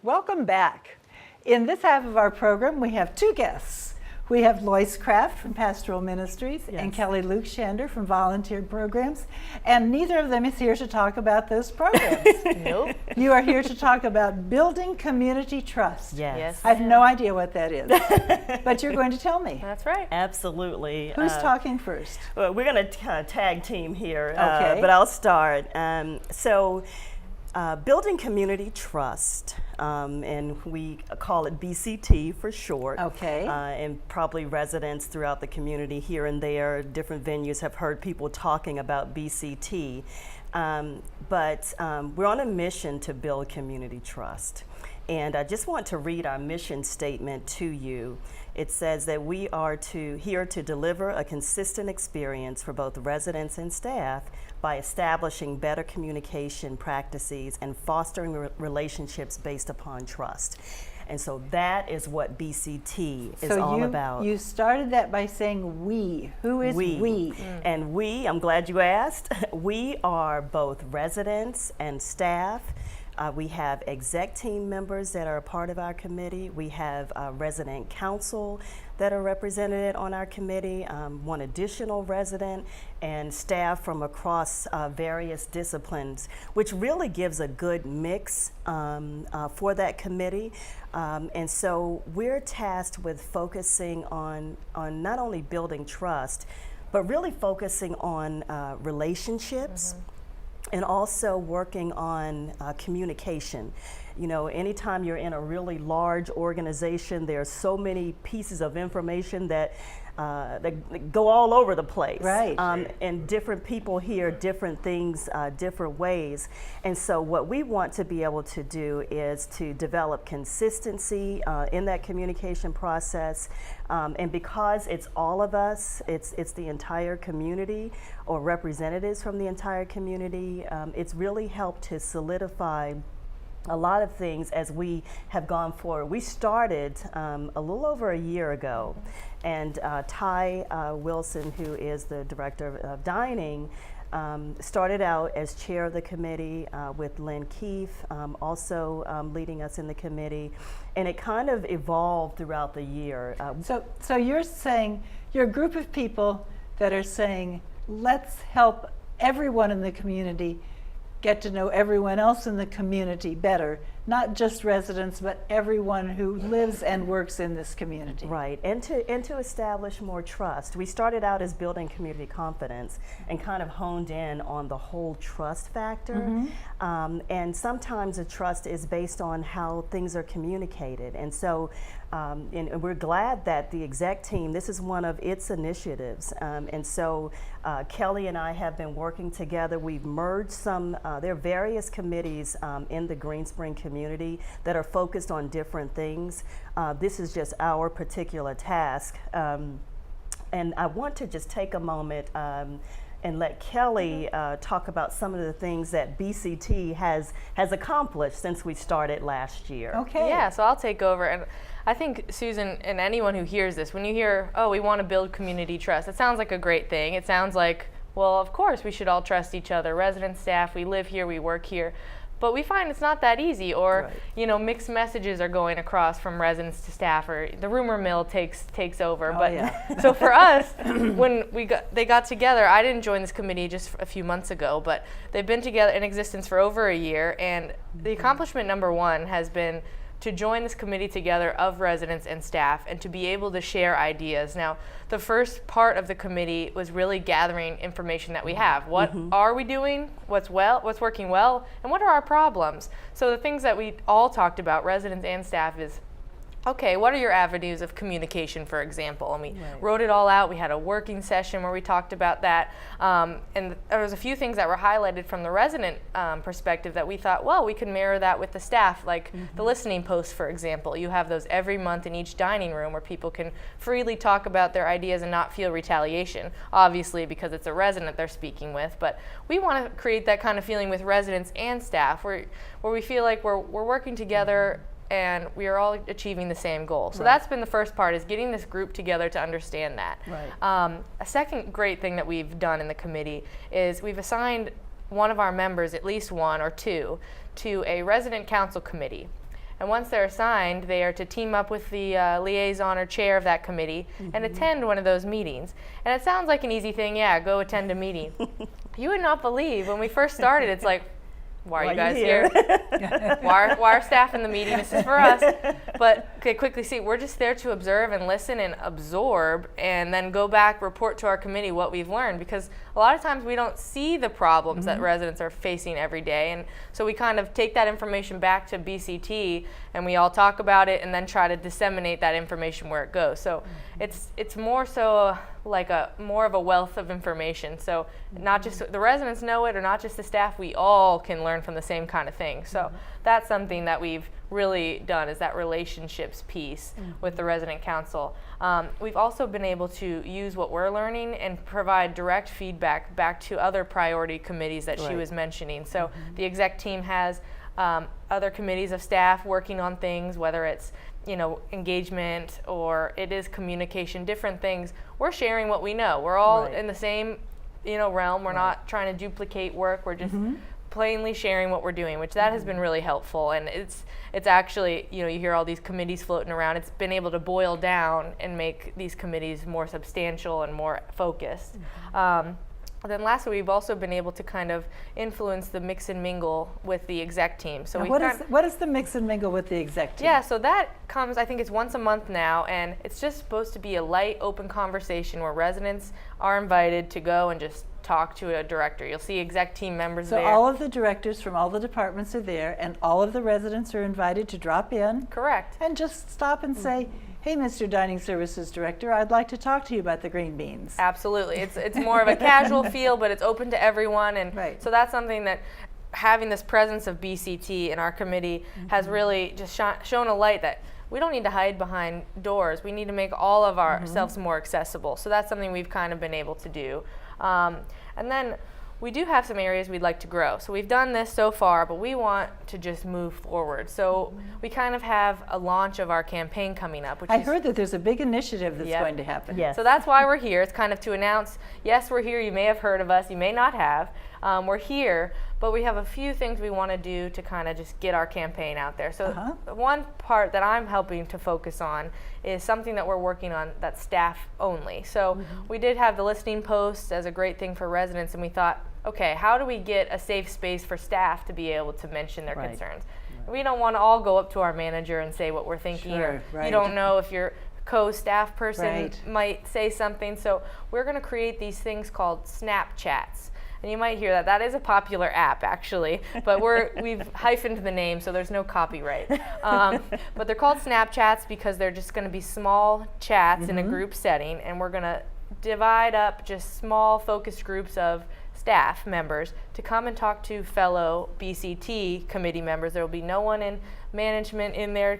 Welcome back. In this half of our program, we have two guests. We have Loyce from Pastoral Ministries and Kelly Lukschander from Volunteer Programs, and neither of them is here to talk about those programs. Nope. You are here to talk about building community trust. Yes. I have no idea what that is, but you're going to tell me. That's right. Absolutely. Who's talking first? Well, we're going to tag team here, Okay. but I'll start. Building community trust, and we call it BCT for short. Okay. And probably residents throughout the community here and there, different venues have heard people talking about BCT. But we're on a mission to build community trust. And I just want to read our mission statement to you. It says that we are here to deliver a consistent experience for both residents and staff by establishing better communication practices and fostering relationships based upon trust. And so that is what BCT is all about. You started that by saying we. Who is we? And we, I'm glad you asked, we are both residents and staff. We have exec team members that are a part of our committee. We have resident council that are represented on our committee, one additional resident, and staff from across various disciplines, which really gives a good mix for that committee. And so we're tasked with focusing on not only building trust, but really focusing on relationships. And also working on communication. You know, anytime you're in a really large organization, there are so many pieces of information that go all over the place. Right. And different people hear different things different ways. And so what we want to be able to do is to develop consistency in that communication process. And because it's all of us, it's the entire community or representatives from the entire community, it's really helped to solidify a lot of things as we have gone forward. We started a little over a year ago, and Ty Wilson, who is the director of dining, started out as chair of the committee with Lynn Keefe, also leading us in the committee, and it kind of evolved throughout the year. So you're saying, you're a group of people that are saying, let's help everyone in the community get to know everyone else in the community better, not just residents, but everyone who lives and works in this community. Right, and to establish more trust. We started out as building community confidence and kind of honed in on the whole trust factor. And sometimes the trust is based on how things are communicated. And so and we're glad that the exec team, this is one of its initiatives. And so Kelly and I have been working together. We've merged there are various committees in the Green Spring community that are focused on different things. This is just our particular task. And I want to just take a moment and let Kelly talk about some of the things that BCT has accomplished since we started last year. Okay. Yeah, so I'll take over. And I think, Susan, and anyone who hears this, when you hear, oh, we want to build community trust, it sounds like a great thing. It sounds like, well, of course we should all trust each other, residents, staff, we live here, we work here. But we find it's not that easy, or Right. you know, mixed messages are going across from residents to staff, or the rumor mill takes over. Oh, but yeah. so for us, when they got together, I didn't join this committee just a few months ago, but they've been together in existence for over a year, and the accomplishment number one has been to join this committee together of residents and staff and to be able to share ideas. Now, the first part of the committee was really gathering information that we have. What are we doing? What's working well? And what are our problems? So the things that we all talked about, residents and staff, is okay, what are your avenues of communication, for example? And we wrote it all out. We had a working session where we talked about that. And there was a few things that were highlighted from the resident perspective that we thought, well, we could mirror that with the staff, like the listening posts, for example. You have those every month in each dining room where people can freely talk about their ideas and not feel retaliation, obviously because it's a resident they're speaking with. But we want to create that kind of feeling with residents and staff where we feel like we're working together and we are all achieving the same goal. So that's been the first part, is getting this group together to understand that. Right. A second great thing that we've done in the committee is we've assigned one of our members, at least one or two, to a resident council committee. And once they're assigned, they are to team up with the liaison or chair of that committee and attend one of those meetings. And it sounds like an easy thing, yeah, go attend a meeting. You would not believe, when we first started, it's like, why are you guys here? why are staff in the meeting? This is for us. But okay, quickly see, we're just there to observe and listen and absorb, and then go back, report to our committee what we've learned, because a lot of times we don't see the problems that residents are facing every day. And so we kind of take that information back to BCT, and we all talk about it and then try to disseminate that information where it goes. So it's more so like more of a wealth of information. So not just the residents know it, or not just the staff, we all can learn from the same kind of thing. So that's something that we've really done, is that relationships piece with the resident council. We've also been able to use what we're learning and provide direct feedback back to other priority committees that she was mentioning. So the exec team has other committees of staff working on things, whether it's engagement or it is communication, different things. We're sharing what we know. We're all in the same realm. We're not trying to duplicate work. We're just plainly sharing what we're doing, which that has been really helpful. And it's actually, you hear all these committees floating around. It's been able to boil down and make these committees more substantial and more focused. Then lastly, we've also been able to kind of influence the mix and mingle with the exec team. So what is the mix and mingle with the exec team? Yeah, so that comes, I think it's once a month now, and it's just supposed to be a light, open conversation where residents are invited to go and just talk to a director. You'll see exec team members there. So all of the directors from all the departments are there, and all of the residents are invited to drop in. Correct. And just stop and say, hey, Mr. Dining Services Director, I'd like to talk to you about the green beans. Absolutely. It's more of a casual feel, but it's open to everyone. And so that's something that having this presence of BCT in our committee has really just shown a light that we don't need to hide behind doors. We need to make all of ourselves more accessible. So that's something we've kind of been able to do. And then we do have some areas we'd like to grow. So we've done this so far, but we want to just move forward. So we kind of have a launch of our campaign coming up. Which I heard that there's a big initiative that's going to happen. Yes. So that's why we're here. It's kind of to announce, yes, we're here. You may have heard of us. You may not have. We're here, but we have a few things we want to do to kind of just get our campaign out there. So one part that I'm helping to focus on is something that we're working on that's staff only. So we did have the listening posts as a great thing for residents, and we thought, okay, how do we get a safe space for staff to be able to mention their concerns? We don't want to all go up to our manager and say what we're thinking, or you don't know if your co-staff person might say something. So we're going to create these things called Snapchats. And you might hear that. That is a popular app, actually, but we've hyphened the name, so there's no copyright. But they're called Snapchats because they're just going to be small chats in a group setting, and we're going to divide up just small focused groups of staff members to come and talk to fellow BCT committee members. There will be no one in management in there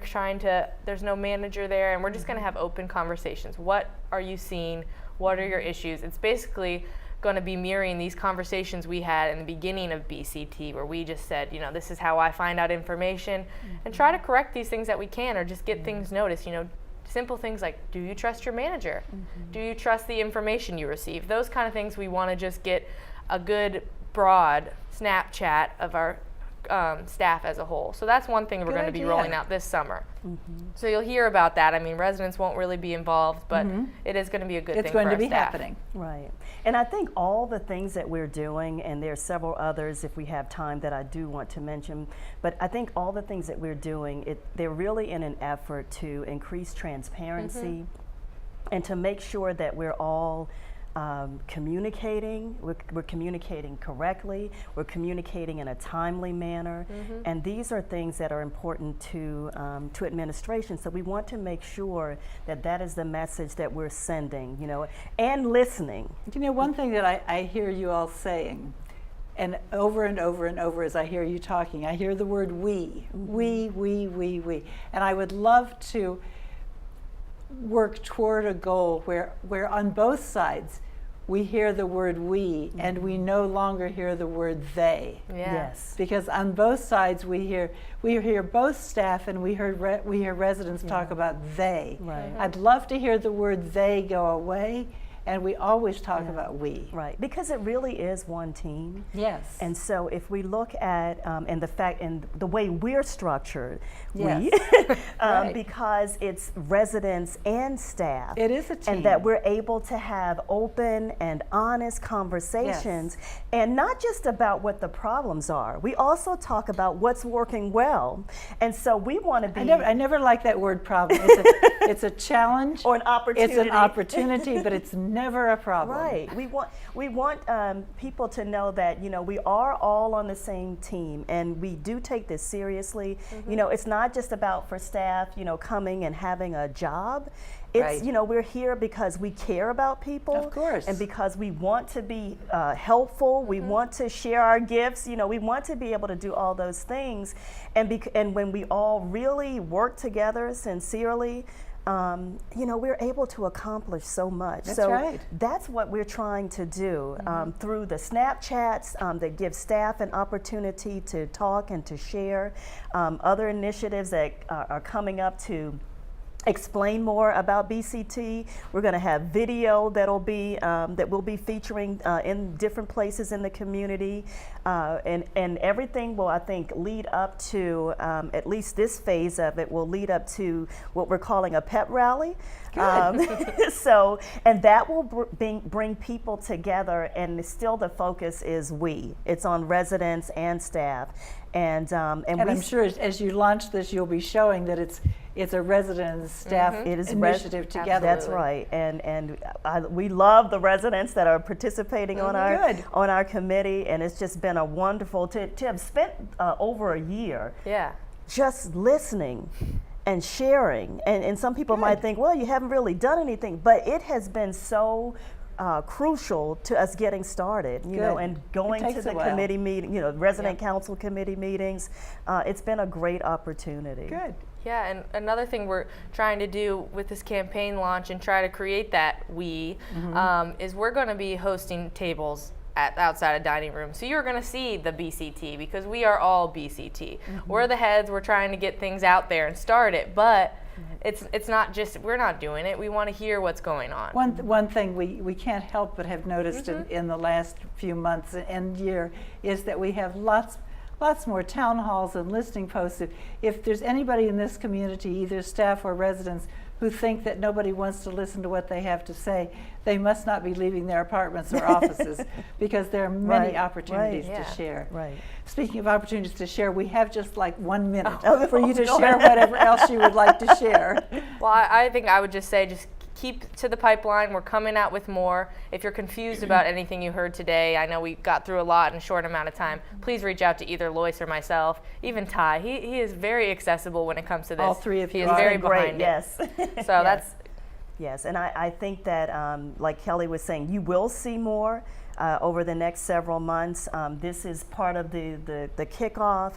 there's no manager there, and we're just going to have open conversations. What are you seeing? What are your issues? It's basically going to be mirroring these conversations we had in the beginning of BCT, where we just said, this is how I find out information, and try to correct these things that we can, or just get things noticed. Simple things like, do you trust your manager? Do you trust the information you receive? Those kind of things we want to just get a good broad Snapchat of our staff as a whole. So that's one thing we're going to be rolling out this summer. So you'll hear about that. I mean, residents won't really be involved, but it is going to be a good thing for our staff. It's going to be happening. Right. And I think all the things that we're doing, and there are several others if we have time that I do want to mention, but I think all the things that we're doing, they're really in an effort to increase transparency and to make sure that we're all communicating, we're communicating correctly, we're communicating in a timely manner, and these are things that are important to administration. So we want to make sure that that is the message that we're sending, and listening. One thing that I hear you all saying, and over and over and over as I hear you talking, I hear the word we. We. And I would love to work toward a goal where on both sides we hear the word we, and we no longer hear the word they. Yes. Because on both sides we hear both staff and we hear residents talk about they. Right. I'd love to hear the word they go away and we always talk about we. Right, because it really is one team. Yes. And so if we look at and the fact and the way we're structured, Yes. Right. because it's residents and staff. It is a team. And that we're able to have open and honest conversations, and not just about what the problems are. We also talk about what's working well. And so we want to be I never like that word problem. It's a challenge. or an opportunity. It's an opportunity, but it's never a problem. Right. We want people to know that, you know, we are all on the same team, and we do take this seriously. You know, it's not just about for staff, you know, coming and having a job. It's, Right. you know, we're here because we care about people. Of course. And because we want to be helpful. We want to share our gifts. You know, we want to be able to do all those things. And when we all really work together sincerely, you know, we're able to accomplish so much. That's so right. that's what we're trying to do through the Snapchats that give staff an opportunity to talk and to share. Other initiatives that are coming up to explain more about BCT. We're going to have video that'll be that we'll be featuring in different places in the community, and everything will, I think, lead up to at least this phase of it will lead up to what we're calling a pep rally. So, and that will bring people together, and still the focus is we. It's on residents and staff, and I'm sure as you launch this, you'll be showing that it's a resident and staff initiative together. That's right, and we love the residents that are participating on our committee, and it's just been a wonderful to have spent over a year just listening and sharing. And some people might think, well, you haven't really done anything, but it has been so crucial to us getting started, you know, and going to the committee meeting, you know, resident council committee meetings. It's been a great opportunity. Good. Yeah, and another thing we're trying to do with this campaign launch and try to create that is we're going to be hosting tables outside of dining room. So you're going to see the BCT, because we are all BCT. We're the heads. We're trying to get things out there and start it, but it's not just, we're not doing it. We want to hear what's going on. One thing we can't help but have noticed in the last few months and year is that we have lots more town halls and listening posts. If there's anybody in this community, either staff or residents, who think that nobody wants to listen to what they have to say, they must not be leaving their apartments or offices, because there are many opportunities to share. Right. Speaking of opportunities to share, we have just like 1 minute for you to share whatever else you would like to share. Well, I think I would just say, just keep to the pipeline. We're coming out with more. If you're confused about anything you heard today, I know we got through a lot in a short amount of time. Please reach out to either Loyce or myself, even Ty. He is very accessible when it comes to this. All three of you He is are very great, behind yes. it. So that's... Yes, and I think that, like Kelly was saying, you will see more over the next several months. This is part of the kickoff,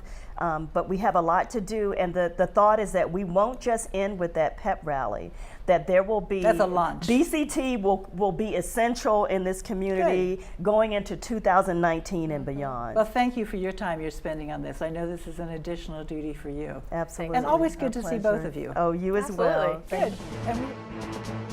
but we have a lot to do, and the thought is that we won't just end with that pep rally, that there will be... That's a launch. BCT will be essential in this community going into 2019 and beyond. Well, thank you for your time you're spending on this. I know this is an additional duty for you. Absolutely. And always good Our to see pleasure. both of you. Oh, you as well. Absolutely. Good. And